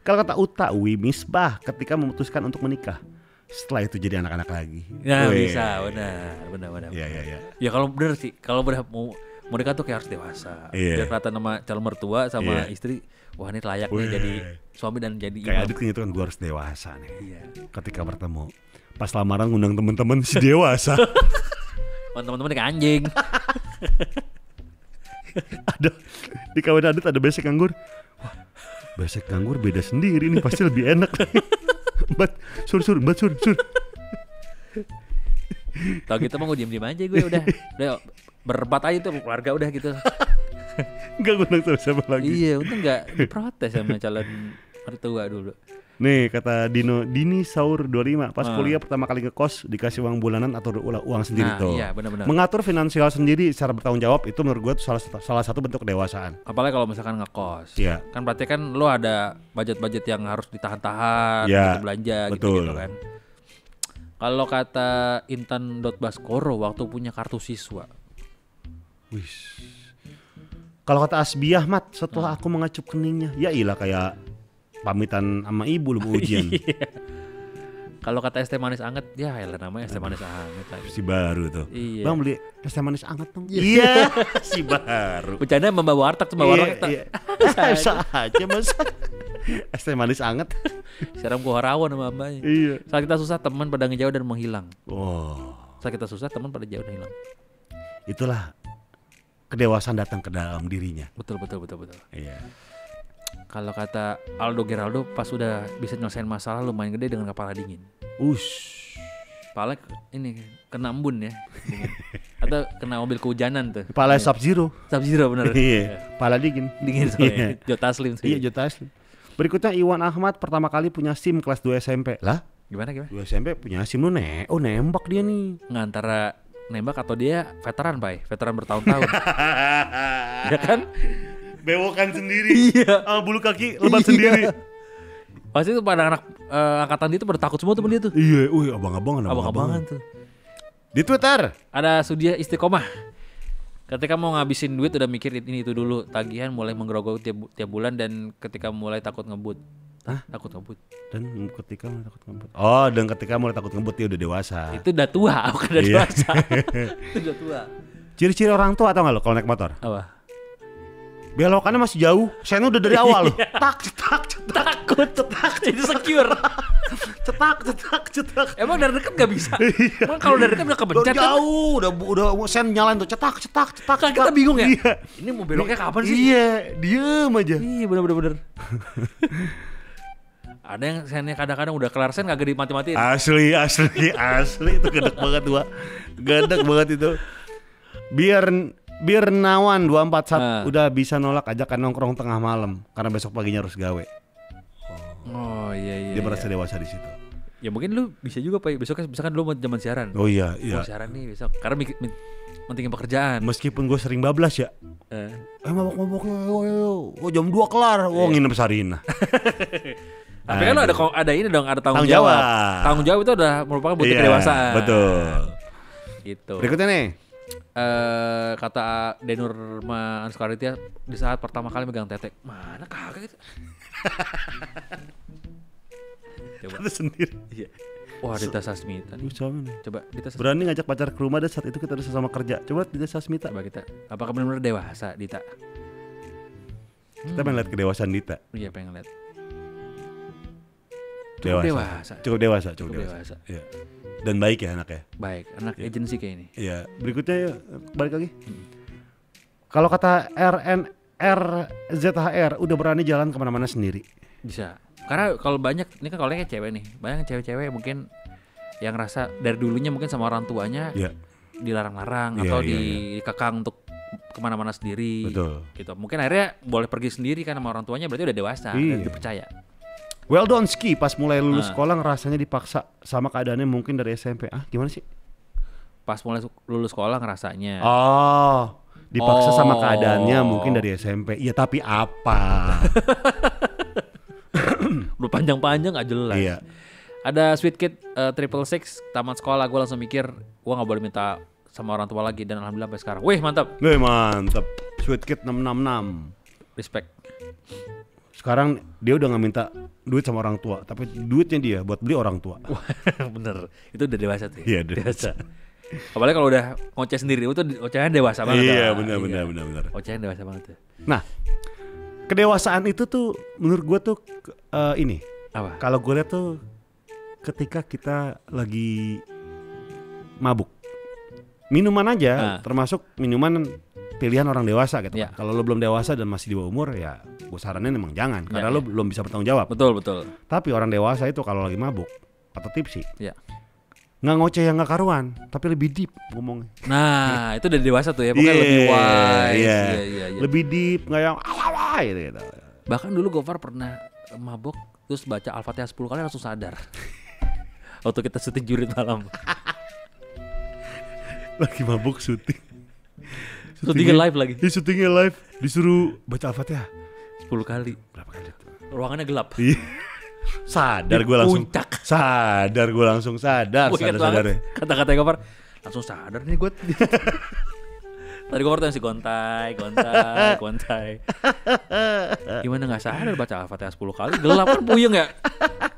Speaker 1: Kalau kata Uta Misbah ketika memutuskan untuk menikah, setelah itu jadi anak-anak lagi.
Speaker 2: Ya bisa, benar.
Speaker 1: Iya.
Speaker 2: Ya kalau benar sih, kalau benar mau nikah tuh kayak harus dewasa. Biar kelihatan sama calon mertua sama istri, wah ini layak nih jadi suami dan jadi imam.
Speaker 1: Kayak Adit gitu kan, gue harus dewasa nih. Ketika bertemu, pas lamaran ngundang teman-teman si dewasa.
Speaker 2: Teman-teman kayak anjing.
Speaker 1: Ada di kawan Adit ada besek anggur. Wah, besek anggur beda sendiri nih, pasti lebih enak. Mbak sur.
Speaker 2: Tau gitu mah gue diem aja gue udah berempat aja tuh keluarga udah gitu.
Speaker 1: Enggak ngundang siapa lagi.
Speaker 2: Iya, untung enggak diprotes sama calon mertua dulu.
Speaker 1: Nih kata Dini Saur 25 pas kuliah pertama kali ngekos dikasih uang bulanan atau uang sendiri tuh.
Speaker 2: Iya, benar.
Speaker 1: Mengatur finansial sendiri secara bertanggung jawab itu menurut gue salah satu bentuk kedewasaan.
Speaker 2: Apalagi kalau misalkan ngekos.
Speaker 1: Iya.
Speaker 2: Kan berarti kan lo ada budget yang harus ditahan-tahan untuk belanja gitu kan. Kalau kata Intan Baskoro waktu punya kartu siswa. Kalau kata Asbiah Mat setelah aku mengacup keningnya, ya iyalah kayak pamitan sama ibu lu ujian. Kalau kata es teh manis anget, ya elah namanya es teh manis anget lagi. Si baru tuh. Iya. Bang beli es teh manis anget dong. Iya. Si baru. Bercanda membawa warteg tuh warteg. Iya. Bisa aja masa. Es teh manis anget. Siram gua rawan sama mbaknya. Iya. Saat kita susah teman pada ngejauh dan menghilang. Oh. Saat kita susah teman pada jauh dan hilang. Itulah kedewasaan datang ke dalam dirinya. Betul. Iya. Kalau kata Aldo Geraldo pas udah bisa nyelesain masalah lumayan gede dengan kepala dingin. Kepala ini kena embun ya. Atau kena mobil kehujanan tuh. Kepala Sub-Zero bener. Iya. Kepala dingin soalnya. Joe Taslim sih. Iya Joe Taslim. Berikutnya Iwan Ahmad pertama kali punya SIM kelas 2 SMP. Lah? Gimana? 2 SMP punya SIM lu nembak dia nih. Ngantara nembak atau dia veteran veteran bertahun-tahun. Ya kan? Bewokan sendiri. Iya. Bulu kaki lebat sendiri. Pasti tuh pada anak angkatan dia tuh pada takut semua tuh dia tuh. Iya, abang-abangan tuh. Di Twitter ada Sudia Istiqomah. Ketika mau ngabisin duit udah mikir ini itu dulu, tagihan mulai menggerogoti tiap bulan dan ketika mulai takut ngebut. Takut ngebut. Dan ketika mulai takut ngebut. Oh, dan ketika mulai takut ngebut dia udah dewasa. Itu udah tua, bukan udah dewasa. Itu udah tua. Ciri-ciri orang tua atau enggak lo kalau naik motor? Apa? Belokannya masih jauh, saya udah dari awal loh. Takut, jadi secure.
Speaker 1: cetak.
Speaker 2: Emang dari dekat gak bisa? Emang kalau dari dekat udah kepencet kan?
Speaker 1: Jauh, udah sen nyalain tuh, cetak.
Speaker 2: Kan kita bingung ya?
Speaker 1: Iya.
Speaker 2: Ini mau beloknya kapan sih?
Speaker 1: Iya, diem aja.
Speaker 2: Iya bener. Ada yang sennya kadang-kadang udah kelar sen kagak dimati-matiin.
Speaker 1: Asli itu gedek banget gua. Gedek banget itu. Biar Nawan 241 udah bisa nolak ajakan nongkrong tengah malam karena besok paginya harus gawe.
Speaker 2: Oh iya.
Speaker 1: Dia merasa dewasa di situ.
Speaker 2: Ya mungkin lu bisa juga Pak. Besok misalkan lu mau zaman siaran.
Speaker 1: Oh iya.
Speaker 2: Mau siaran nih besok. Karena pentingin pekerjaan.
Speaker 1: Meskipun gue sering bablas ya. Mabok-maboknya. Oh jam 2 kelar. Oh nginep Sarina.
Speaker 2: Tapi kan lu ada ini dong, ada tanggung jawab. Tanggung jawab itu udah merupakan bukti kedewasaan.
Speaker 1: Betul.
Speaker 2: Gitu.
Speaker 1: Berikutnya nih.
Speaker 2: Kata Denurma Anskaritia di saat pertama kali megang tetek. Mana kagak gitu.
Speaker 1: Coba sendiri.
Speaker 2: Iya. Wah, Dita Sasmita. Coba Dita Sasmita.
Speaker 1: Berani ngajak pacar ke rumah dan saat itu kita udah sama kerja. Coba Dita Sasmita.
Speaker 2: Coba kita. Apakah benar-benar dewasa Dita?
Speaker 1: Kita pengen lihat kedewasaan Dita.
Speaker 2: Iya, pengen lihat.
Speaker 1: Cukup dewasa. Iya. Dan baik ya anaknya.
Speaker 2: Baik, anak agensi kayak ini.
Speaker 1: Iya. Berikutnya ya, balik lagi. Kalau kata RNRZHR udah berani jalan kemana-mana sendiri.
Speaker 2: Bisa. Karena kalau banyak, ini kan kalau kayak cewek nih, banyak cewek-cewek mungkin yang rasa dari dulunya mungkin sama orang tuanya dilarang-larang atau dikekang untuk kemana-mana sendiri.
Speaker 1: Betul.
Speaker 2: Gitu. Mungkin akhirnya boleh pergi sendiri kan sama orang tuanya, berarti udah dewasa dan dipercaya.
Speaker 1: Well done Ski, pas mulai lulus sekolah ngerasanya dipaksa sama keadaannya mungkin dari SMP. Gimana sih?
Speaker 2: Pas mulai lulus sekolah ngerasanya.
Speaker 1: Dipaksa sama keadaannya mungkin dari SMP. Iya tapi apa?
Speaker 2: Udah panjang-panjang gak jelas.
Speaker 1: Iya.
Speaker 2: Ada Sweet Kid 666 tamat sekolah, gue langsung mikir gue gak boleh minta sama orang tua lagi. Dan alhamdulillah sampai sekarang. Wih mantap.
Speaker 1: Sweet Kid 666.
Speaker 2: Respect.
Speaker 1: Sekarang dia udah gak minta duit sama orang tua, tapi duitnya dia buat beli orang tua.
Speaker 2: Bener, itu udah dewasa tuh.
Speaker 1: Iya dewasa.
Speaker 2: Apalagi kalau udah ngoceh sendiri, itu ocehan dewasa banget.
Speaker 1: Iya benar.
Speaker 2: Ocehan dewasa banget tuh.
Speaker 1: Nah, kedewasaan itu tuh menurut gue tuh ini.
Speaker 2: Apa?
Speaker 1: Kalau gue lihat tuh ketika kita lagi mabuk, minuman aja, termasuk minuman pilihan orang dewasa gitu.
Speaker 2: Ya.
Speaker 1: Kalau lo belum dewasa dan masih di bawah umur ya gue saranin emang jangan karena lo belum bisa bertanggung jawab.
Speaker 2: Betul.
Speaker 1: Tapi orang dewasa itu kalau lagi mabuk atau tipsi nggak ngoceh yang nggak karuan, tapi lebih deep ngomongnya.
Speaker 2: Nah itu udah dewasa tuh ya, pokoknya lebih wise. Iya.
Speaker 1: Lebih deep, nggak yang gitu.
Speaker 2: Bahkan dulu Gofar pernah mabuk terus baca Al-Fatihah 10 kali langsung sadar. Waktu kita syuting Jurit Malam.
Speaker 1: Lagi mabuk syuting.
Speaker 2: Syutingnya live lagi.
Speaker 1: Syutingnya live disuruh baca Al-Fatihah
Speaker 2: 10 kali.
Speaker 1: Berapa kali itu?
Speaker 2: Ruangannya gelap.
Speaker 1: Sadar gue langsung. Sadar ya.
Speaker 2: Kata-kata Gofar langsung sadar nih gue. Tadi Gofar tuh masih gontai. Gimana nggak sadar baca Al-Fatihah 10 kali? Gelap kan puyeng ya.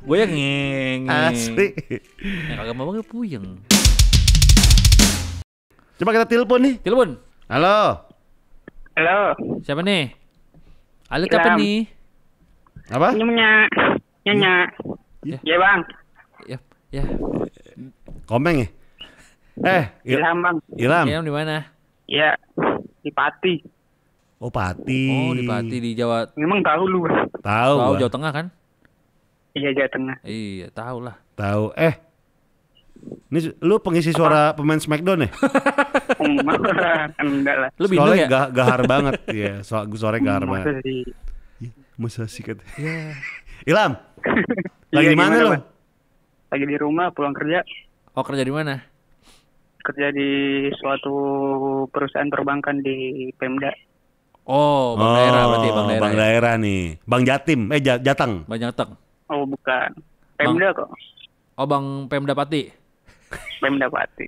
Speaker 2: Gue yang ngeng.
Speaker 1: Asli.
Speaker 2: Yang kagak mabuknya puyeng.
Speaker 1: Coba kita telepon nih.
Speaker 2: Telepon.
Speaker 5: Halo.
Speaker 2: Siapa nih? Alit apa nih?
Speaker 1: Apa?
Speaker 5: Nyonya. Ya bang.
Speaker 2: Ya.
Speaker 1: Komeng ya?
Speaker 5: Ilham bang.
Speaker 2: Ilham di mana?
Speaker 5: Ya di Pati.
Speaker 1: Oh Pati.
Speaker 2: Oh di Pati di Jawa.
Speaker 5: Memang tahu lu?
Speaker 1: Tahu.
Speaker 2: Jawa Tengah kan?
Speaker 5: Iya Jawa Tengah.
Speaker 2: Iya tahu lah.
Speaker 1: Tahu. Ini lu pengisi suara pemain Smackdown ya?
Speaker 5: Enggak lah.
Speaker 2: Lu bingung ya?
Speaker 1: Gahar banget. Iya, suara gahar banget. Masa sih kata. Ilham. Lagi di mana lu?
Speaker 5: Lagi di rumah pulang kerja.
Speaker 2: Oh kerja di mana?
Speaker 5: Kerja di suatu perusahaan perbankan di Pemda.
Speaker 2: Oh, Bank Daerah berarti Bank Daerah.
Speaker 1: Bank Daerah nih. Bang Jatim, Jateng.
Speaker 2: Bang Jateng.
Speaker 5: Oh, bukan. Pemda kok.
Speaker 2: Oh, Bang Pemda Pati.
Speaker 5: Pemda Pati.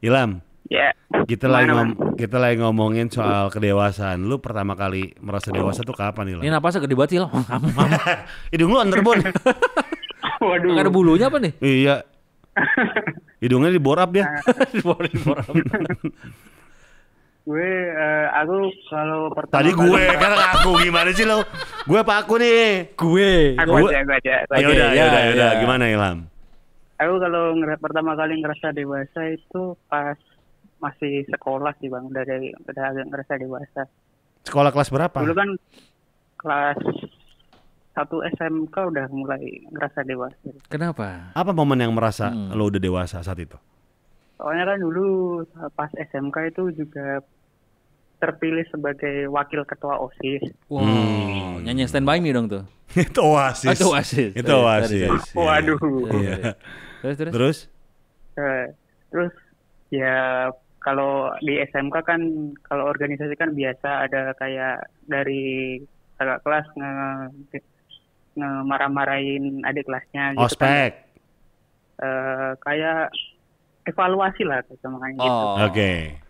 Speaker 1: Ilham.
Speaker 5: Ya.
Speaker 1: Kita lagi ngomongin soal kedewasaan. Lu pertama kali merasa dewasa tuh kapan, Ilham?
Speaker 2: Ini napasnya gede banget, Ilham.
Speaker 1: Hidung lu underbone.
Speaker 5: Waduh.
Speaker 2: Ada bulunya apa nih?
Speaker 1: Iya. Hidungnya diborap dia.
Speaker 2: Diborap.
Speaker 5: Aku kalau pertama
Speaker 1: Tadi gue, kan aku gimana sih lo? Gue apa aku nih?
Speaker 2: Gue.
Speaker 5: Aku aja.
Speaker 1: Ya, gimana Ilham?
Speaker 5: Aku kalau pertama kali ngerasa dewasa itu pas masih sekolah sih Bang, udah agak ngerasa dewasa.
Speaker 1: Sekolah kelas berapa?
Speaker 5: Dulu kan kelas 1 SMK udah mulai ngerasa dewasa.
Speaker 2: Kenapa?
Speaker 1: Apa momen yang merasa lo udah dewasa saat itu?
Speaker 5: Soalnya kan dulu pas SMK itu juga terpilih sebagai wakil ketua OSIS.
Speaker 2: Wow, nyanyi Stand By Me dong tuh.
Speaker 1: Itu Oasis.
Speaker 2: Itu Oasis.
Speaker 1: Itu Oasis.
Speaker 5: Waduh.
Speaker 1: Iya.
Speaker 2: Terus?
Speaker 5: Terus ya kalau di SMK kan kalau organisasi kan biasa ada kayak dari kakak kelas ngemarah-marahin adik kelasnya gitu.
Speaker 1: Ospek.
Speaker 5: Kan. Kayak evaluasi lah sama kayak gitu.
Speaker 1: Oke.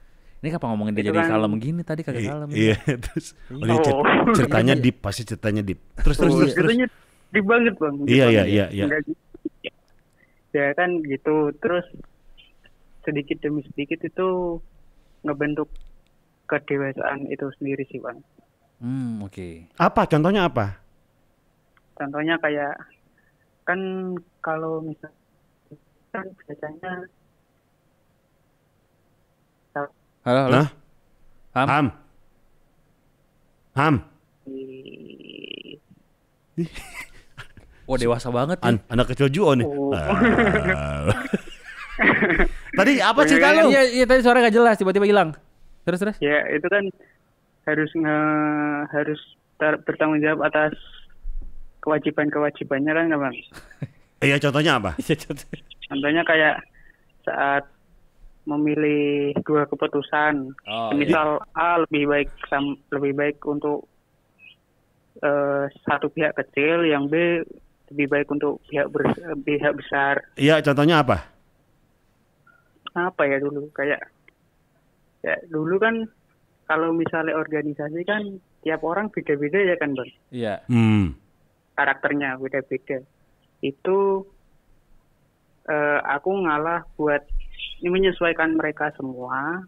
Speaker 2: Ini kapan ngomongin dia
Speaker 5: itu
Speaker 2: jadi
Speaker 5: kan,
Speaker 2: kalem gini tadi kagak kalem.
Speaker 1: Iya, terus ceritanya deep, pasti ceritanya deep. Terus.
Speaker 5: Ceritanya deep banget Bang.
Speaker 1: Iya.
Speaker 5: Ya kan gitu, terus sedikit demi sedikit itu ngebentuk kedewasaan itu sendiri sih Bang.
Speaker 2: Oke.
Speaker 1: Apa? Contohnya apa?
Speaker 5: Contohnya kayak kan kalau misalnya kan biasanya
Speaker 2: Halo. Ham. Dewasa banget nih.
Speaker 1: Anak kecil Juo nih.
Speaker 5: Oh.
Speaker 1: Tadi apa cerita lu?
Speaker 2: Iya tadi suara gak jelas tiba-tiba hilang. Terus.
Speaker 5: Ya itu kan harus bertanggung jawab atas kewajibannya kan Bang.
Speaker 1: Iya, contohnya apa?
Speaker 5: Contohnya kayak saat memilih dua keputusan, misal A lebih baik untuk satu pihak kecil, yang B lebih baik untuk pihak besar.
Speaker 1: Iya, contohnya apa?
Speaker 5: Apa ya dulu kayak ya dulu kan kalau misalnya organisasi kan tiap orang beda-beda ya kan Bang.
Speaker 2: Iya.
Speaker 5: Karakternya beda-beda. Itu aku ngalah buat menyesuaikan mereka semua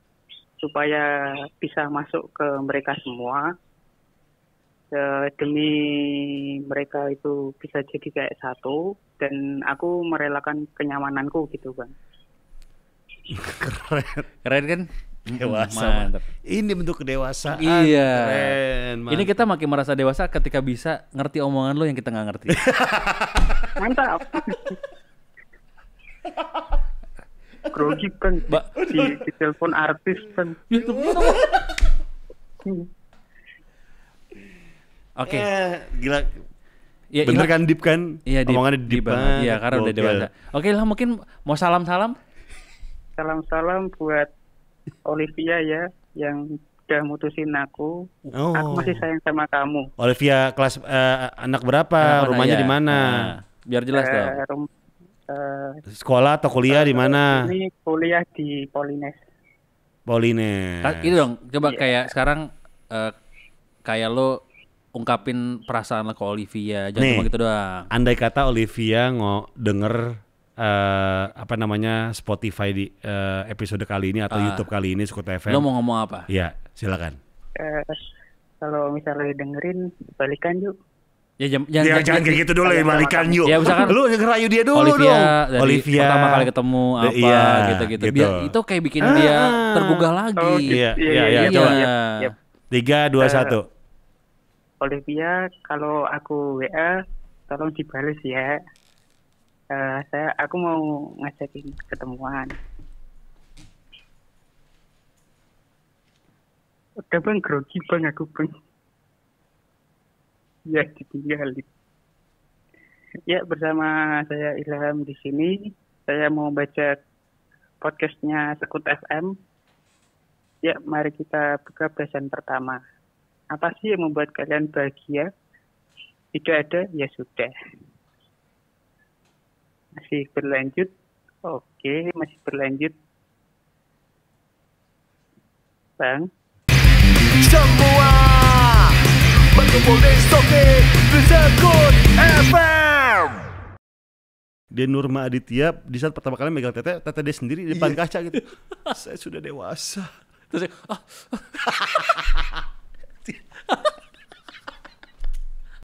Speaker 5: supaya bisa masuk ke mereka semua, demi mereka itu bisa jadi kayak satu, dan aku merelakan kenyamananku gitu Bang.
Speaker 2: Keren kan?
Speaker 1: Dewasa.
Speaker 2: Mantap.
Speaker 1: Ini bentuk kedewasaan.
Speaker 2: Iya.
Speaker 1: Keren.
Speaker 2: Ini kita makin merasa dewasa ketika bisa ngerti omongan lo yang kita nggak ngerti.
Speaker 5: Mantap. Grogi Bang. Di telepon artis Bang.
Speaker 2: Oke.
Speaker 1: Gila.
Speaker 2: Ya,
Speaker 1: bener kan deep kan?
Speaker 2: Iya,
Speaker 1: omongannya deep banget.
Speaker 2: Iya, karena udah dewasa. Oke lah, mungkin mau salam-salam.
Speaker 5: Salam-salam buat Olivia ya, yang udah mutusin aku. Aku masih sayang sama kamu.
Speaker 1: Olivia kelas anak berapa? Rumahnya di mana?
Speaker 2: Biar jelas dong.
Speaker 1: Sekolah atau kuliah di mana?
Speaker 5: Ini kuliah di Polines.
Speaker 2: Itu dong, coba kayak sekarang kayak lo ungkapin perasaan lo ke Olivia, jangan cuma gitu doang.
Speaker 1: Andai kata Olivia denger Spotify di episode kali ini atau YouTube kali ini Sekut FM.
Speaker 2: Lo mau ngomong apa?
Speaker 1: Iya, silakan.
Speaker 5: Kalau misalnya dengerin, balikan yuk.
Speaker 2: Ya jangan
Speaker 1: kayak gitu dulu ya, balikan yuk.
Speaker 2: Ya misalkan
Speaker 1: lu ngerayu dia dulu
Speaker 2: Olivia,
Speaker 1: dong. Olivia
Speaker 2: pertama kali ketemu apa gitu. Biar itu kayak bikin dia tergugah lagi.
Speaker 1: Iya, coba. 3, 2, 1.
Speaker 5: Olivia, kalau aku WA tolong dibales ya. Aku mau ngajakin ketemuan. Udah Bang, grogi Bang aku Bang. Ya ditinggalin. Ya, bersama saya Ilham di sini. Saya mau baca podcastnya Sekut FM. Ya, mari kita buka bahasan pertama. Apa sih yang membuat kalian bahagia? Tidak ada, ya sudah. Masih berlanjut? Oke, masih berlanjut. Bang.
Speaker 3: Semua berkumpul di Sekut FM.
Speaker 1: Dia Nurma Aditya di saat pertama kali megang tete dia sendiri di depan kaca gitu. Saya sudah dewasa.
Speaker 2: Terus